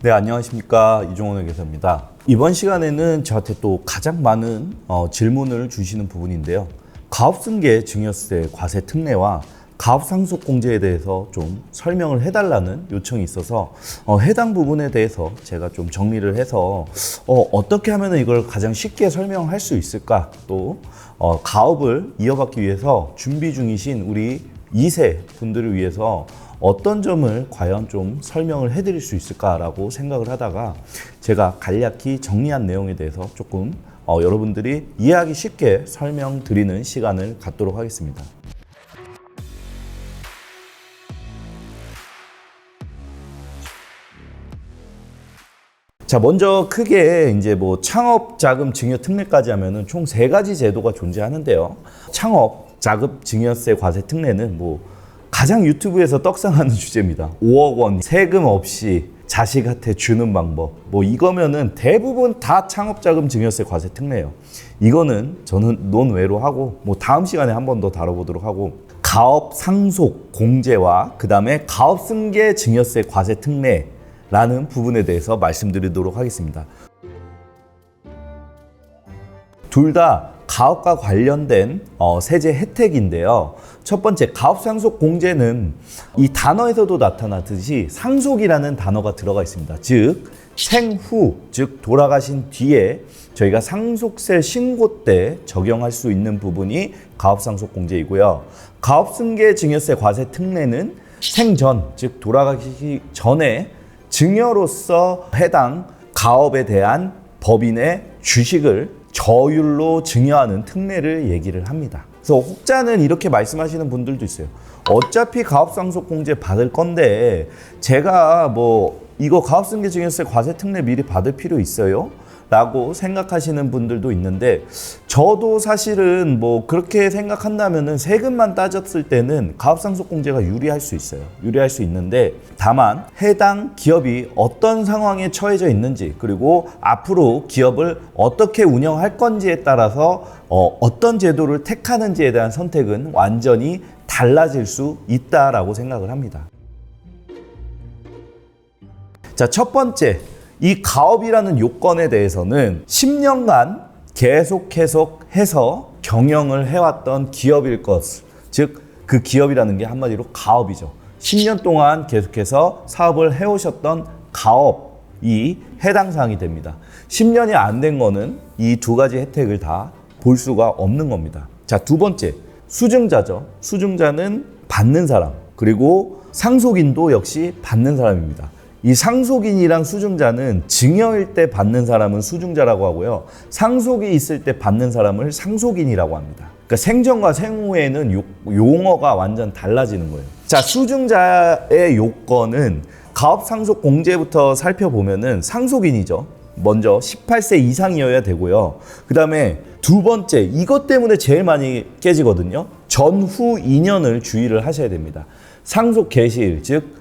네, 안녕하십니까. 이종원 회계사입니다. 이번 시간에는 저한테 또 가장 많은 질문을 주시는 부분인데요. 가업승계 증여세 과세 특례와 가업상속공제에 대해서 좀 설명을 해달라는 요청이 있어서 해당 부분에 대해서 제가 좀 정리를 해서 어떻게 하면 이걸 가장 쉽게 설명할 수 있을까, 또 가업을 이어받기 위해서 준비 중이신 우리 2세 분들을 위해서 어떤 점을 과연 좀 설명을 해드릴 수 있을까라고 생각을 하다가 제가 간략히 정리한 내용에 대해서 조금 여러분들이 이해하기 쉽게 설명드리는 시간을 갖도록 하겠습니다. 자, 먼저 크게 이제 창업자금 증여 특례까지 하면은 총 3가지 제도가 존재하는데요. 창업자금 증여세 과세 특례는 가장 유튜브에서 떡상하는 주제입니다. 5억 원 세금 없이 자식한테 주는 방법. 이거면은 대부분 다 창업자금 증여세 과세 특례예요. 이거는 저는 논외로 하고 다음 시간에 한 번 더 다뤄보도록 하고, 가업 상속 공제와 그 다음에 가업 승계 증여세 과세 특례라는 부분에 대해서 말씀드리도록 하겠습니다. 둘 다 가업과 관련된 세제 혜택인데요. 첫 번째, 가업상속공제는 이 단어에서도 나타나듯이 상속이라는 단어가 들어가 있습니다. 즉 생후, 즉 돌아가신 뒤에 저희가 상속세 신고 때 적용할 수 있는 부분이 가업상속공제이고요. 가업승계 증여세 과세 특례는 생전, 즉 돌아가시기 전에 증여로서 해당 가업에 대한 법인의 주식을 저율로 증여하는 특례를 얘기를 합니다. 그래서 혹자는 이렇게 말씀하시는 분들도 있어요. 어차피 가업상속공제 받을 건데 제가 이거 가업승계 증여세 과세 특례 미리 받을 필요 있어요? 라고 생각하시는 분들도 있는데, 저도 사실은 그렇게 생각한다면은 세금만 따졌을 때는 가업상속공제가 유리할 수 있어요. 유리할 수 있는데, 다만 해당 기업이 어떤 상황에 처해져 있는지, 그리고 앞으로 기업을 어떻게 운영할 건지에 따라서 어떤 제도를 택하는지에 대한 선택은 완전히 달라질 수 있다라고 생각을 합니다. 자, 첫 번째, 이 가업이라는 요건에 대해서는 10년간 계속해서 경영을 해왔던 기업일 것, 즉 그 기업이라는 게 한마디로 가업이죠. 10년 동안 계속해서 사업을 해오셨던 가업이 해당 사항이 됩니다. 10년이 안 된 거는 이 두 가지 혜택을 다 볼 수가 없는 겁니다. 자, 두 번째, 수증자죠. 수증자는 받는 사람, 그리고 상속인도 역시 받는 사람입니다. 이 상속인이랑 수증자는 증여일 때 받는 사람은 수증자라고 하고요. 상속이 있을 때 받는 사람을 상속인이라고 합니다. 그러니까 생전과 생후에는 용어가 완전 달라지는 거예요. 자, 수증자의 요건은 가업상속공제부터 살펴보면은 상속인이죠. 먼저 18세 이상이어야 되고요. 그 다음에 두 번째, 이것 때문에 제일 많이 깨지거든요. 전후 2년을 주의를 하셔야 됩니다. 상속 개시일, 즉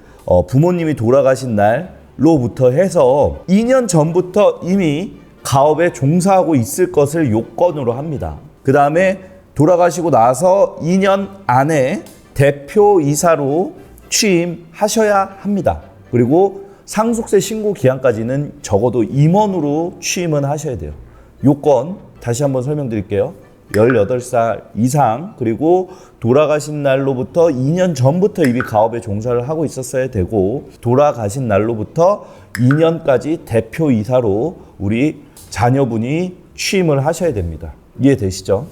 부모님이 돌아가신 날로부터 해서 2년 전부터 이미 가업에 종사하고 있을 것을 요건으로 합니다. 그 다음에 돌아가시고 나서 2년 안에 대표이사로 취임하셔야 합니다. 그리고 상속세 신고 기한까지는 적어도 임원으로 취임은 하셔야 돼요. 요건 다시 한번 설명드릴게요. 18살 이상, 그리고 돌아가신 날로부터 2년 전부터 이미 가업에 종사를 하고 있었어야 되고, 돌아가신 날로부터 2년까지 대표이사로 우리 자녀분이 취임을 하셔야 됩니다. 이해되시죠?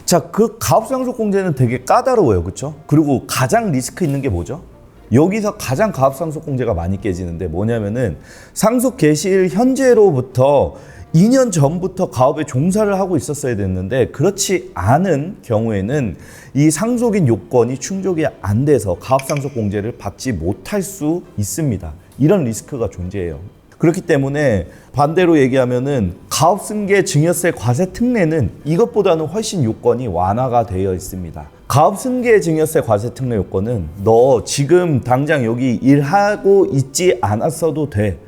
자, 그 가업상속공제는 되게 까다로워요. 그렇죠? 그리고 가장 리스크 있는 게 뭐죠? 여기서 가장 가업상속공제가 많이 깨지는데 뭐냐면은 상속 개시일 현재로부터 2년 전부터 가업에 종사를 하고 있었어야 됐는데, 그렇지 않은 경우에는 이 상속인 요건이 충족이 안 돼서 가업상속공제를 받지 못할 수 있습니다. 이런 리스크가 존재해요. 그렇기 때문에 반대로 얘기하면은 가업승계 증여세 과세 특례는 이것보다는 훨씬 요건이 완화가 되어 있습니다. 가업승계 증여세 과세 특례 요건은 너 지금 당장 여기 일하고 있지 않았어도 돼.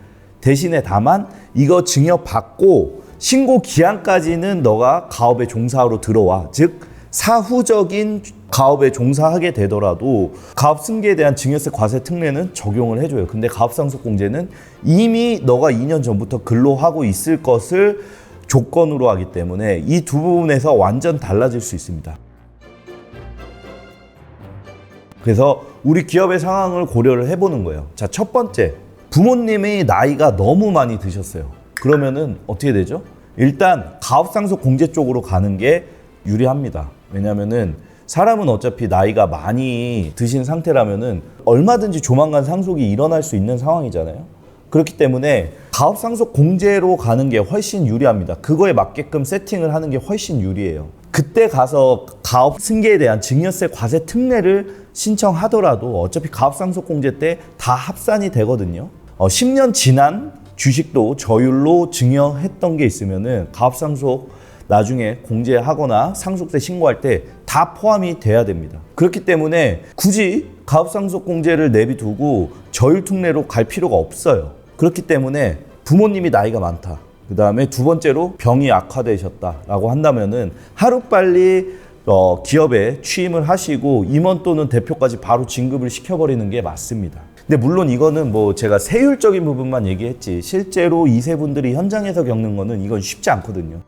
대신에 다만 이거 증여받고 신고 기한까지는 너가 가업의 종사로 들어와. 즉 사후적인 가업에 종사하게 되더라도 가업 승계에 대한 증여세 과세 특례는 적용을 해줘요. 근데 가업상속공제는 이미 너가 2년 전부터 근로하고 있을 것을 조건으로 하기 때문에 이 두 부분에서 완전 달라질 수 있습니다. 그래서 우리 기업의 상황을 고려를 해보는 거예요. 자, 첫 번째, 부모님이 나이가 너무 많이 드셨어요. 그러면은 어떻게 되죠? 일단 가업상속공제 쪽으로 가는 게 유리합니다. 왜냐면은 사람은 어차피 나이가 많이 드신 상태라면은 얼마든지 조만간 상속이 일어날 수 있는 상황이잖아요. 그렇기 때문에 가업상속공제로 가는 게 훨씬 유리합니다. 그거에 맞게끔 세팅을 하는 게 훨씬 유리해요. 그때 가서 가업 승계에 대한 증여세 과세 특례를 신청하더라도 어차피 가업상속공제 때 다 합산이 되거든요. 10년 지난 주식도 저율로 증여했던 게 있으면은 가업상속 나중에 공제하거나 상속세 신고할 때 다 포함이 돼야 됩니다. 그렇기 때문에 굳이 가업상속공제를 내비두고 저율특례로 갈 필요가 없어요. 그렇기 때문에 부모님이 나이가 많다. 그 다음에 두 번째로 병이 악화되셨다라고 한다면은 하루빨리 기업에 취임을 하시고 임원 또는 대표까지 바로 진급을 시켜버리는 게 맞습니다. 근데 물론 이거는 뭐 제가 세율적인 부분만 얘기했지 실제로 2세 분들이 현장에서 겪는 거는 이건 쉽지 않거든요.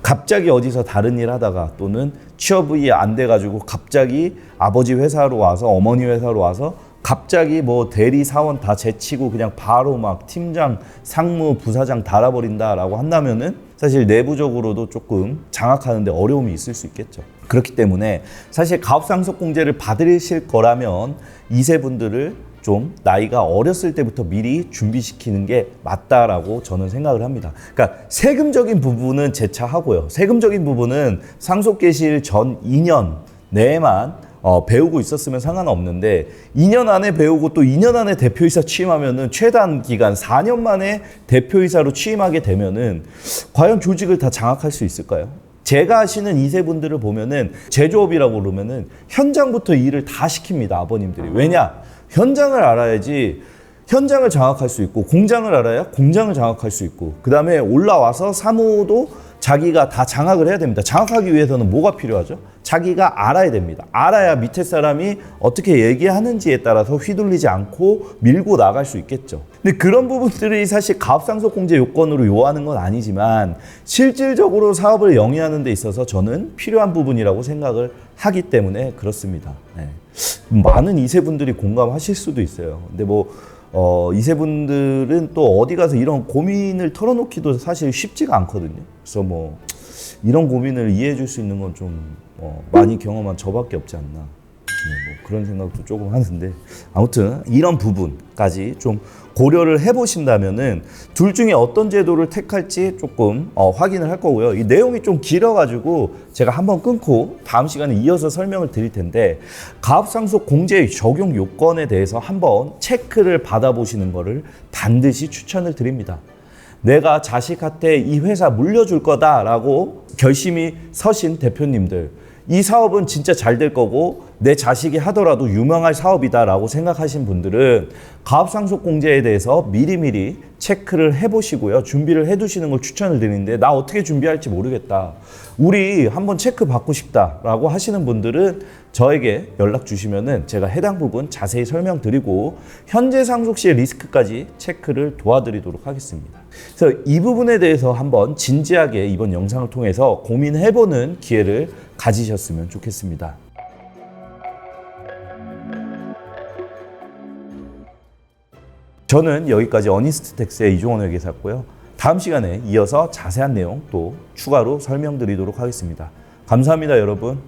갑자기 어디서 다른 일 하다가 또는 취업이 안 돼가지고 갑자기 아버지 회사로 와서 어머니 회사로 와서 갑자기 뭐 대리 사원 다 제치고 그냥 바로 막 팀장, 상무, 부사장 달아버린다라고 한다면은 사실 내부적으로도 조금 장악하는데 어려움이 있을 수 있겠죠. 그렇기 때문에 사실 가업상속공제를 받으실 거라면 2세 분들을 좀 나이가 어렸을 때부터 미리 준비시키는 게 맞다라고 저는 생각을 합니다. 그러니까 세금적인 부분은 재차하고요. 세금적인 부분은 상속 개시일 전 2년 내에만 배우고 있었으면 상관없는데 2년 안에 배우고 또 2년 안에 대표이사 취임하면은 최단 기간 4년 만에 대표이사로 취임하게 되면은 과연 조직을 다 장악할 수 있을까요? 제가 아시는 2세 분들을 보면은 제조업이라고 그러면은 현장부터 일을 다 시킵니다. 아버님들이. 왜냐? 현장을 알아야지 현장을 장악할 수 있고 공장을 알아야 공장을 장악할 수 있고 그 다음에 올라와서 사무도 자기가 다 장악을 해야 됩니다. 장악하기 위해서는 뭐가 필요하죠? 자기가 알아야 됩니다. 알아야 밑에 사람이 어떻게 얘기하는지에 따라서 휘둘리지 않고 밀고 나갈 수 있겠죠. 근데 그런 부분들이 사실 가업상속공제 요건으로 요하는 건 아니지만 실질적으로 사업을 영위하는 데 있어서 저는 필요한 부분이라고 생각을 하기 때문에 그렇습니다. 네. 많은 2세 분들이 공감하실 수도 있어요. 근데 뭐 2세 분들은 또 어디 가서 이런 고민을 털어놓기도 사실 쉽지가 않거든요. 그래서 뭐 이런 고민을 이해해 줄 수 있는 건 좀 많이 경험한 저밖에 없지 않나. 뭐 그런 생각도 조금 하는데 아무튼 이런 부분까지 좀 고려를 해보신다면은 둘 중에 어떤 제도를 택할지 조금 확인을 할 거고요. 이 내용이 좀 길어가지고 제가 한번 끊고 다음 시간에 이어서 설명을 드릴 텐데 가업상속공제 적용 요건에 대해서 한번 체크를 받아보시는 거를 반드시 추천을 드립니다. 내가 자식한테 이 회사 물려줄 거다라고 결심이 서신 대표님들, 이 사업은 진짜 잘 될 거고 내 자식이 하더라도 유명할 사업이다라고 생각하신 분들은 가업상속공제에 대해서 미리미리 체크를 해보시고요. 준비를 해두시는 걸 추천을 드리는데 나 어떻게 준비할지 모르겠다. 우리 한번 체크 받고 싶다라고 하시는 분들은 저에게 연락 주시면은 제가 해당 부분 자세히 설명드리고 현재 상속 시의 리스크까지 체크를 도와드리도록 하겠습니다. 그래서 이 부분에 대해서 한번 진지하게 이번 영상을 통해서 고민해보는 기회를 가지셨으면 좋겠습니다. 저는 여기까지 어니스트텍스의 이종원 회계사였고요. 다음 시간에 이어서 자세한 내용 또 추가로 설명드리도록 하겠습니다. 감사합니다, 여러분.